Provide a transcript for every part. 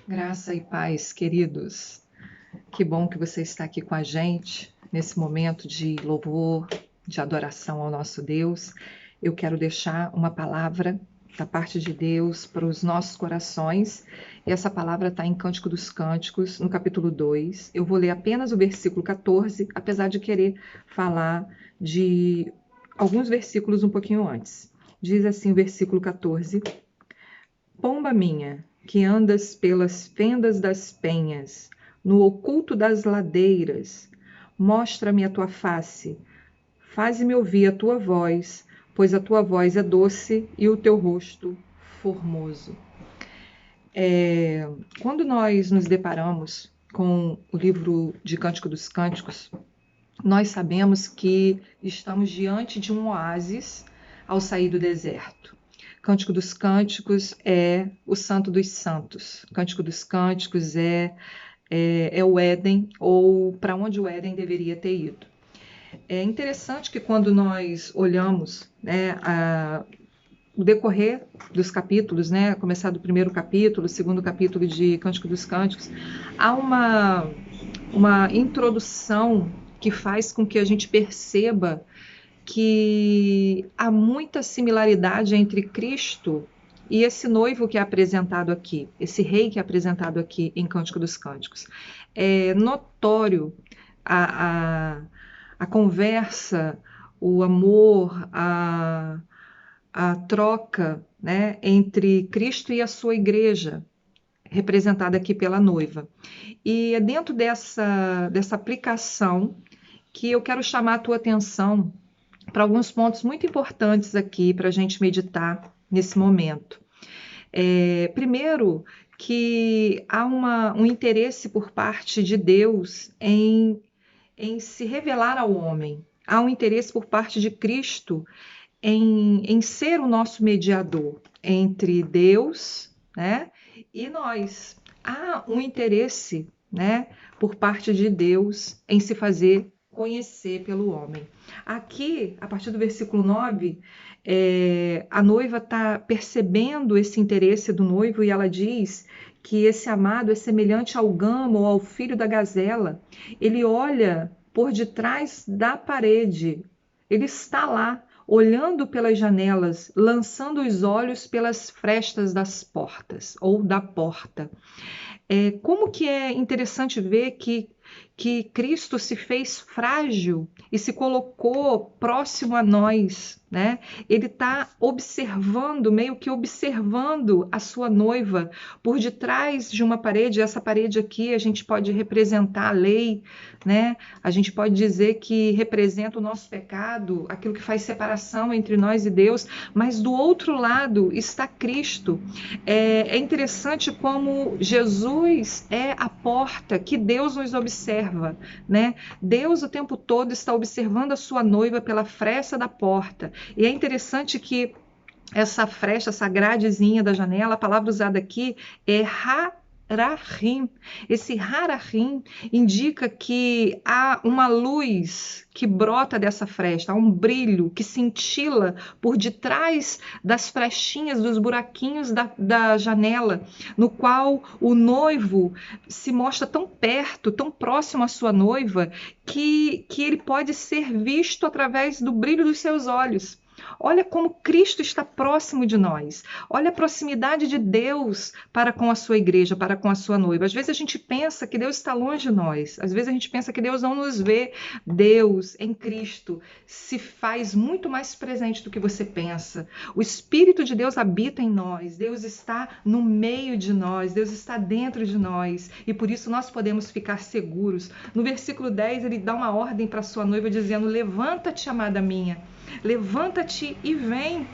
Graça e paz, queridos. Que bom que você está aqui com a gente nesse momento de louvor, de adoração ao nosso Deus. Eu quero deixar uma palavra da parte de Deus para os nossos corações. E essa palavra está em Cântico dos Cânticos, no capítulo 2. Eu vou ler apenas o versículo 14, apesar de querer falar de alguns versículos um pouquinho antes. Diz assim o versículo 14: Pomba minha, que andas pelas fendas das penhas, no oculto das ladeiras, mostra-me a tua face, faze-me ouvir a tua voz, pois a tua voz é doce e o teu rosto formoso. Quando nós nos deparamos com o livro de Cântico dos Cânticos, nós sabemos que estamos diante de um oásis ao sair do deserto. Cântico dos Cânticos é o Santo dos Santos. Cântico dos Cânticos é o Éden, ou para onde o Éden deveria ter ido. É interessante que quando nós olhamos o decorrer dos capítulos, começar do primeiro capítulo, segundo capítulo de Cântico dos Cânticos, há uma introdução que faz com que a gente perceba que há muita similaridade entre Cristo e esse noivo que é apresentado aqui, esse rei que é apresentado aqui em Cântico dos Cânticos. É notório a conversa, o amor, a troca, entre Cristo e a sua igreja, representada aqui pela noiva. E é dentro dessa aplicação que eu quero chamar a tua atenção para alguns pontos muito importantes aqui para a gente meditar nesse momento. Primeiro, que há um interesse por parte de Deus em se revelar ao homem. Há um interesse por parte de Cristo em ser o nosso mediador entre Deus, e nós. Há um interesse, por parte de Deus em se fazer conhecer pelo homem. Aqui, a partir do versículo 9, a noiva está percebendo esse interesse do noivo e ela diz que esse amado é semelhante ao gamo ou ao filho da gazela. Ele olha por detrás da parede, ele está lá, olhando pelas janelas, lançando os olhos pelas frestas das portas, ou da porta. Como que é interessante ver que Cristo se fez frágil e se colocou próximo a nós, Ele está observando, meio que observando a sua noiva por detrás de uma parede. Essa parede aqui a gente pode representar a lei, A gente pode dizer que representa o nosso pecado, aquilo que faz separação entre nós e Deus, mas do outro lado está Cristo. É interessante como Jesus é a porta que Deus nos observa, Deus o tempo todo está observando a sua noiva pela fresta da porta. E é interessante que essa fresta, essa gradezinha da janela, a palavra usada aqui é harahim. Esse harahim indica que há uma luz que brota dessa fresta, há um brilho que cintila por detrás das frestinhas, dos buraquinhos da janela, no qual o noivo se mostra tão perto, tão próximo à sua noiva, que ele pode ser visto através do brilho dos seus olhos. Olha como Cristo está próximo de nós. Olha a proximidade de Deus para com a sua igreja, para com a sua noiva. Às vezes a gente pensa que Deus está longe de nós. Às vezes a gente pensa que Deus não nos vê. Deus, em Cristo, se faz muito mais presente do que você pensa. O Espírito de Deus habita em nós. Deus está no meio de nós. Deus está dentro de nós. E por isso nós podemos ficar seguros. No versículo 10, ele dá uma ordem para a sua noiva dizendo: levanta-te, amada minha. Levanta-te e vem.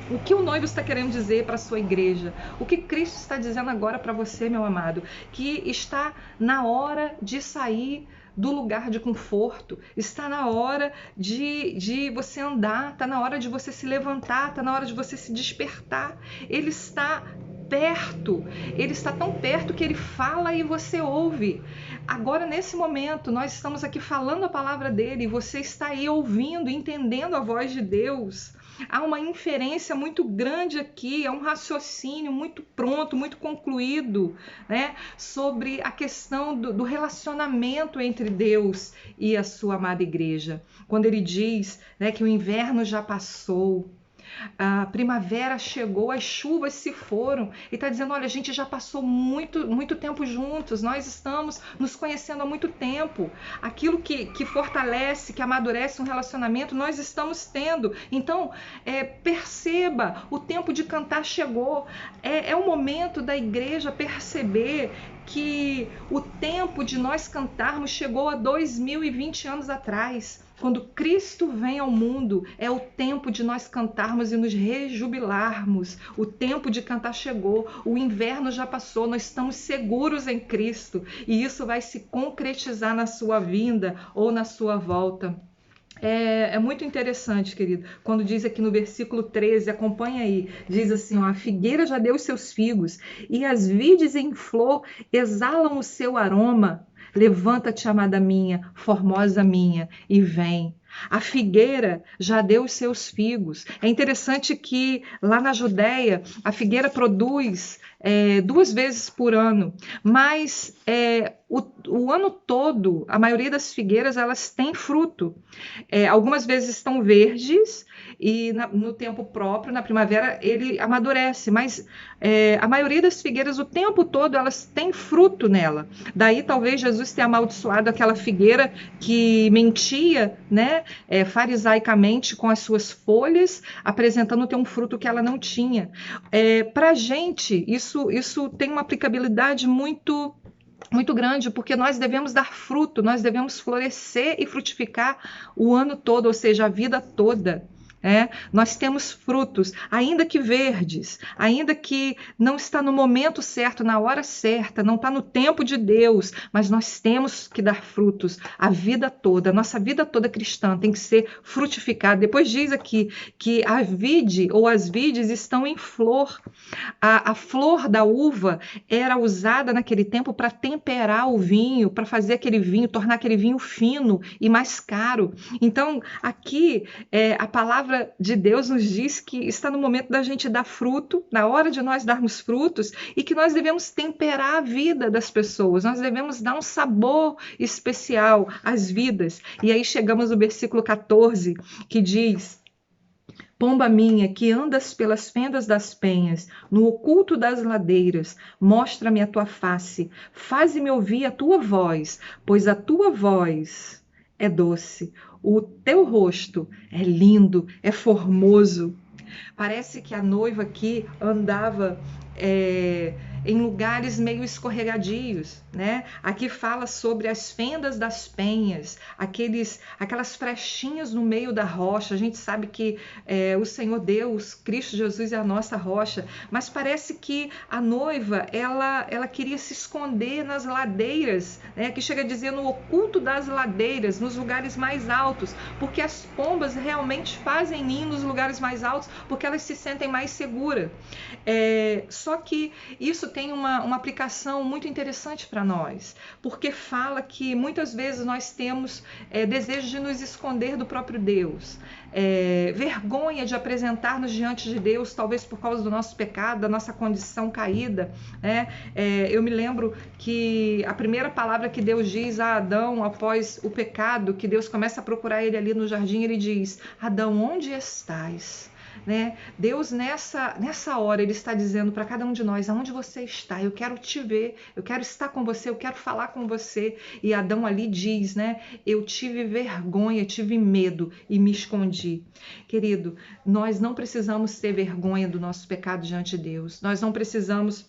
O que o noivo está querendo dizer para a sua igreja? O que Cristo está dizendo agora para você, meu amado? Que está na hora de sair do lugar de conforto, está na hora de você andar, está na hora de você se levantar, está na hora de você se despertar. Ele está perto, ele está tão perto que ele fala e você ouve. Agora, nesse momento, nós estamos aqui falando a palavra dele e você está aí ouvindo, entendendo a voz de Deus. Há uma inferência muito grande aqui, é um raciocínio muito pronto, muito concluído, né, sobre a questão do relacionamento entre Deus e a sua amada igreja. Quando ele diz, né, que o inverno já passou, a primavera chegou, as chuvas se foram, e está dizendo: olha, a gente já passou muito tempo juntos, nós estamos nos conhecendo há muito tempo. Aquilo que fortalece, que amadurece um relacionamento, nós estamos tendo. Então, perceba, o tempo de cantar chegou. É o momento da igreja perceber que o tempo de nós cantarmos chegou há 2020 anos atrás. Quando Cristo vem ao mundo, é o tempo de nós cantarmos e nos rejubilarmos. O tempo de cantar chegou, o inverno já passou, nós estamos seguros em Cristo e isso vai se concretizar na sua vinda ou na sua volta. É muito interessante, querido, quando diz aqui no versículo 13, acompanha aí, diz assim, ó, a figueira já deu os seus figos e as vides em flor exalam o seu aroma. Levanta-te, amada minha, formosa minha, e vem. A figueira já deu os seus figos. É interessante que lá na Judéia a figueira produz 2 vezes por ano, mas o ano todo a maioria das figueiras elas têm fruto. Algumas vezes estão verdes e no tempo próprio, na primavera, ele amadurece, mas a maioria das figueiras o tempo todo elas têm fruto nela. Daí talvez Jesus tenha amaldiçoado aquela figueira que mentia, né, farisaicamente com as suas folhas, apresentando ter um fruto que ela não tinha. Para a gente, isso tem uma aplicabilidade muito grande, porque nós devemos dar fruto, nós devemos florescer e frutificar o ano todo, ou seja, a vida toda. Nós temos frutos, ainda que verdes, ainda que não está no momento certo, na hora certa, não está no tempo de Deus, mas nós temos que dar frutos a vida toda, a nossa vida toda cristã tem que ser frutificada. Depois diz aqui que a vide ou as vides estão em flor. A flor da uva era usada naquele tempo para temperar o vinho, para fazer aquele vinho, tornar aquele vinho fino e mais caro. Então, aqui a palavra de Deus nos diz que está no momento da gente dar fruto, na hora de nós darmos frutos, e que nós devemos temperar a vida das pessoas, nós devemos dar um sabor especial às vidas. E aí chegamos no versículo 14, que diz: pomba minha, que andas pelas fendas das penhas, no oculto das ladeiras, mostra-me a tua face, faze-me ouvir a tua voz, pois a tua voz é doce, o teu rosto é lindo, é formoso. Parece que a noiva aqui andava em lugares meio escorregadios, né? Aqui fala sobre as fendas das penhas, aquelas frechinhas no meio da rocha. A gente sabe que o Senhor Deus, Cristo Jesus é a nossa rocha, mas parece que a noiva, ela queria se esconder nas ladeiras, né? Que chega a dizer no oculto das ladeiras, nos lugares mais altos, porque as pombas realmente fazem ninho nos lugares mais altos, porque elas se sentem mais seguras. Só que isso tem uma aplicação muito interessante para nós, porque fala que muitas vezes nós temos desejo de nos esconder do próprio Deus, vergonha de apresentar-nos diante de Deus, talvez por causa do nosso pecado, da nossa condição caída, né? Eu me lembro que a primeira palavra que Deus diz a Adão após o pecado, que Deus começa a procurar ele ali no jardim, ele diz: Adão, onde estás? Né? Deus nessa hora ele está dizendo para cada um de nós: aonde você está? Eu quero te ver, eu quero estar com você, eu quero falar com você. E Adão ali diz, né? Eu tive vergonha, tive medo e me escondi. Querido, nós não precisamos ter vergonha do nosso pecado diante de Deus, nós não precisamos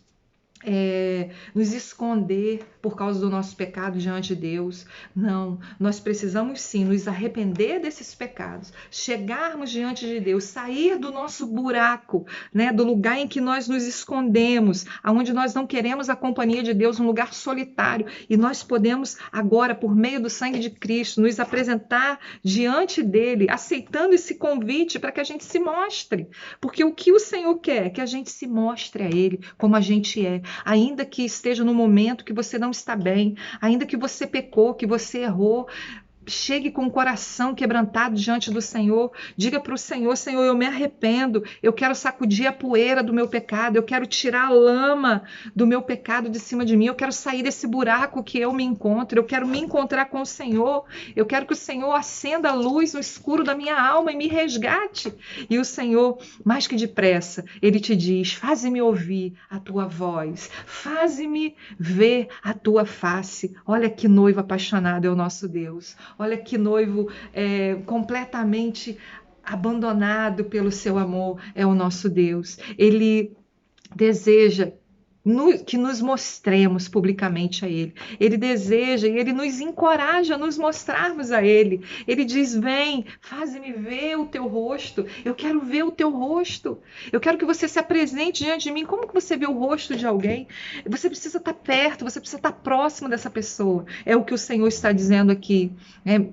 nos esconder por causa do nosso pecado diante de Deus. Não, nós precisamos sim nos arrepender desses pecados, chegarmos diante de Deus, sair do nosso buraco, né, do lugar em que nós nos escondemos, aonde nós não queremos a companhia de Deus, um lugar solitário, e nós podemos agora, por meio do sangue de Cristo, nos apresentar diante dele, aceitando esse convite para que a gente se mostre, porque o que o Senhor quer é que a gente se mostre a ele como a gente é. Ainda que esteja no momento que você não está bem, ainda que você pecou, que você errou, chegue com o coração quebrantado diante do Senhor. Diga para o Senhor: Senhor, eu me arrependo. Eu quero sacudir a poeira do meu pecado. Eu quero tirar a lama do meu pecado de cima de mim. Eu quero sair desse buraco que eu me encontro. Eu quero me encontrar com o Senhor. Eu quero que o Senhor acenda a luz no escuro da minha alma e me resgate. E o Senhor, mais que depressa, Ele te diz: faze-me ouvir a tua voz. Faze-me ver a tua face. Olha que noivo apaixonado é o nosso Deus. Olha que noivo completamente abandonado pelo seu amor é o nosso Deus. Ele deseja que nos mostremos publicamente a Ele. Ele deseja e Ele nos encoraja a nos mostrarmos a Ele. Ele diz: vem, faze-me ver o teu rosto. Eu quero ver o teu rosto. Eu quero que você se apresente diante de mim. Como que você vê o rosto de alguém? Você precisa estar perto, você precisa estar próximo dessa pessoa. É o que o Senhor está dizendo aqui.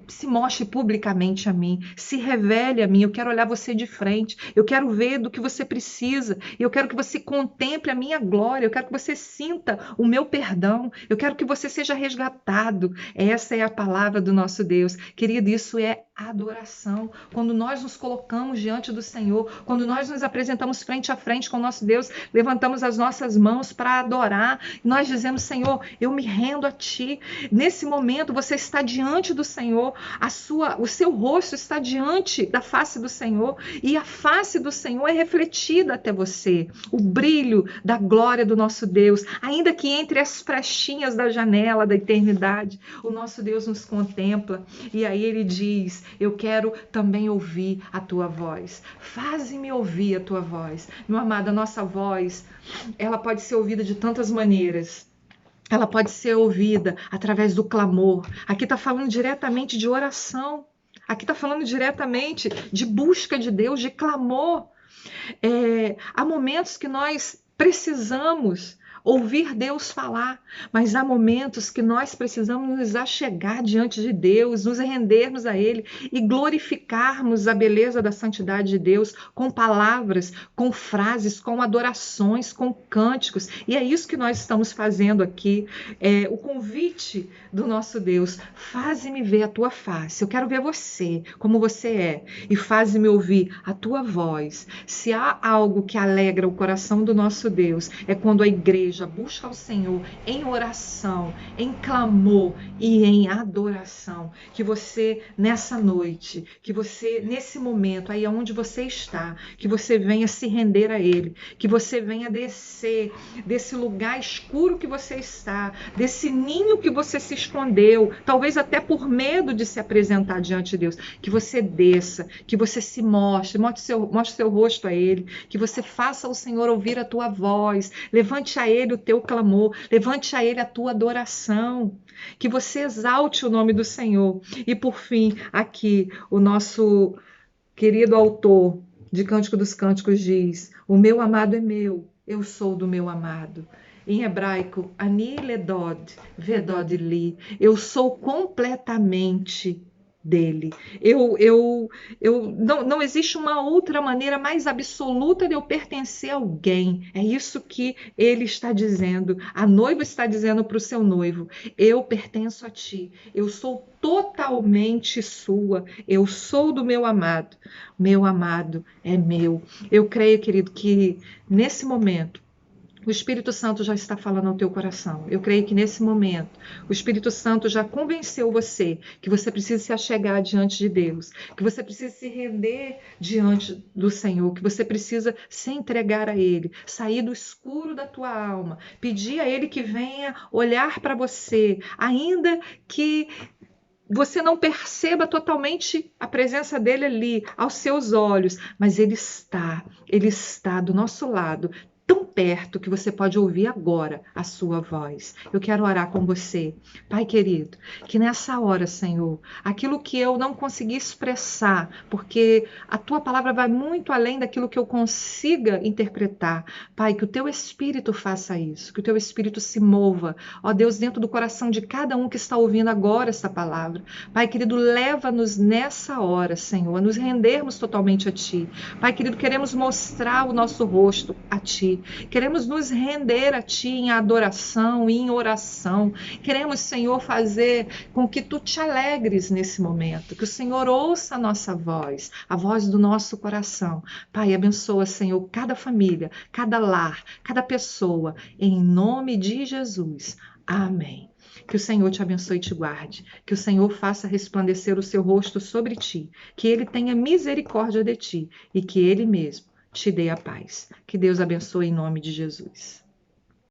Se mostre publicamente a mim. Se revele a mim. Eu quero olhar você de frente. Eu quero ver do que você precisa. Eu quero que você contemple a minha glória. Eu quero que você sinta o meu perdão. Eu quero que você seja resgatado. Essa é a palavra do nosso Deus. Querido, isso é adoração. Quando nós nos colocamos diante do Senhor, quando nós nos apresentamos frente a frente com o nosso Deus, levantamos as nossas mãos para adorar, nós dizemos: Senhor, eu me rendo a Ti. Nesse momento, você está diante do Senhor, o seu rosto está diante da face do Senhor, e a face do Senhor é refletida até você. O brilho da glória do nosso Deus, ainda que entre as frechinhas da janela da eternidade, o nosso Deus nos contempla, e aí Ele diz: eu quero também ouvir a tua voz. Faze-me ouvir a tua voz. Meu amado, a nossa voz, ela pode ser ouvida de tantas maneiras. Ela pode ser ouvida através do clamor. Aqui está falando diretamente de oração. Aqui está falando diretamente de busca de Deus, de clamor. Há momentos que nós precisamos ouvir Deus falar, mas há momentos que nós precisamos nos achegar diante de Deus, nos rendermos a Ele e glorificarmos a beleza da santidade de Deus com palavras, com frases, com adorações, com cânticos. E é isso que nós estamos fazendo aqui. O convite do nosso Deus: faze-me ver a tua face. Eu quero ver você como você é, e faze-me ouvir a tua voz. Se há algo que alegra o coração do nosso Deus, é quando a igreja busca ao Senhor em oração, em clamor e em adoração. Que você, nessa noite, que você, nesse momento, aí onde você está, que você venha se render a Ele, que você venha descer desse lugar escuro que você está, desse ninho que você se escondeu, talvez até por medo de se apresentar diante de Deus, que você desça, que você se mostre seu rosto a Ele, que você faça ao Senhor ouvir a tua voz, levante a Ele o teu clamor, levante a Ele a tua adoração, que você exalte o nome do Senhor. E por fim, aqui, o nosso querido autor de Cântico dos Cânticos diz: o meu amado é meu, eu sou do meu amado. Em hebraico, ani ledod, vedod li, eu sou completamente dele. Não existe uma outra maneira mais absoluta de eu pertencer a alguém. É isso que ele está dizendo. A noiva está dizendo para o seu noivo: eu pertenço a ti. Eu sou totalmente sua. Eu sou do meu amado. Meu amado é meu. Eu creio, querido, que nesse momento o Espírito Santo já está falando ao teu coração. Eu creio que nesse momento o Espírito Santo já convenceu você que você precisa se achegar diante de Deus, que você precisa se render diante do Senhor, que você precisa se entregar a Ele, sair do escuro da tua alma, pedir a Ele que venha olhar para você, ainda que você não perceba totalmente a presença dele ali, aos seus olhos, mas ele está do nosso lado, tão perto que você pode ouvir agora a sua voz. Eu quero orar com você. Pai querido, que nessa hora, Senhor, aquilo que eu não consegui expressar, porque a tua palavra vai muito além daquilo que eu consiga interpretar. Pai, que o teu Espírito faça isso, que o teu Espírito se mova, ó Deus, dentro do coração de cada um que está ouvindo agora esta palavra. Pai querido, leva-nos nessa hora, Senhor, a nos rendermos totalmente a Ti. Pai querido, queremos mostrar o nosso rosto a Ti. Ti. Queremos nos render a Ti em adoração e em oração. Queremos, Senhor, fazer com que Tu te alegres nesse momento, que o Senhor ouça a nossa voz, a voz do nosso coração. Pai, abençoa, Senhor, cada família, cada lar, cada pessoa, em nome de Jesus. Amém. Que o Senhor te abençoe e te guarde, que o Senhor faça resplandecer o seu rosto sobre ti, que Ele tenha misericórdia de ti e que Ele mesmo te dê a paz. Que Deus abençoe em nome de Jesus.